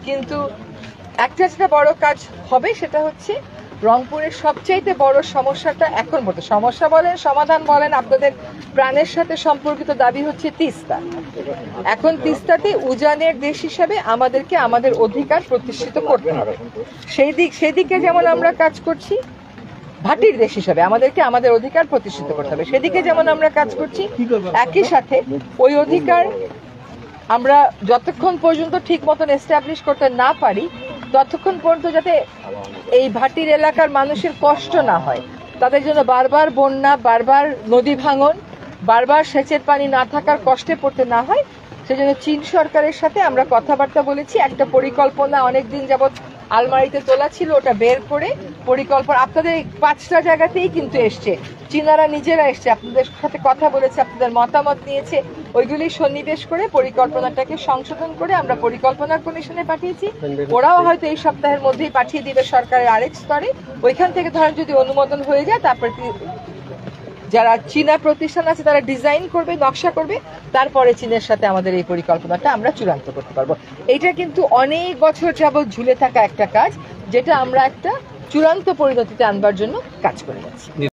কিন্তু একটা যেটা বড় কাজ হবে সেটা হচ্ছে রংপুরের সবচাইতে বড় সমস্যাটা এখন মতো সমস্যা বলেন সমাধান বলেন আপনাদের প্রাণের সাথে সম্পর্কিত দাবি হচ্ছে তিস্তা। এখন তিস্তাতে উজানের দেশ হিসাবে আমাদেরকে আমাদের অধিকার প্রতিষ্ঠিত করতে হবে। সেদিকে যেমন আমরা কাজ করছি, ভাটির দেশ হিসাবে আমাদেরকে আমাদের অধিকার প্রতিষ্ঠিত করতে হবে, সেদিকে যেমন আমরা কাজ করছি, একই সাথে ওই অধিকার আমরা যতক্ষণ পর্যন্ত ঠিক মতন এস্টাবলিশ করতে না পারি ততক্ষণ পর্যন্ত যাতে এই ভাটির এলাকার মানুষের কষ্ট না হয়, তাদের জন্য বারবার বন্যা, বারবার নদী ভাঙন, বারবার সেচের পানি না থাকার কষ্টে পড়তে না হয়, সেজন্য চীন সরকারের সাথে আমরা কথাবার্তা বলেছি। একটা পরিকল্পনা অনেকদিন যাবৎ আলমারিতে তোলা ছিল, ওটা বের করে পরিকল্পনা আপনাদের 5টা জায়গাতেই কিন্তু এসছে, চীনারা নিজেরা এসছে, আপনাদের সাথে কথা বলেছে, আপনাদের মতামত নিয়েছে, ওইগুলি সন্নিবেশ করে পরিকল্পনাটাকে সংশোধন করে আমরা পরিকল্পনা কমিশনে পাঠিয়েছি। ওরাও হয়তো এই সপ্তাহের মধ্যেই পাঠিয়ে দিবে সরকারের আরেক স্তরে। ওইখান থেকে ধরেন যদি অনুমোদন হয়ে যায়, তারপরে যারা চীনা প্রতিষ্ঠান আছে তারা ডিজাইন করবে, নকশা করবে, তারপরে চীনের সাথে আমাদের এই পরিকল্পনাটা আমরা চূড়ান্ত করতে পারবো। এটা কিন্তু অনেক বছর যাবৎ ঝুলে থাকা একটা কাজ, যেটা আমরা একটা চূড়ান্ত পরিণতিতে আনবার জন্য কাজ করে যাচ্ছি।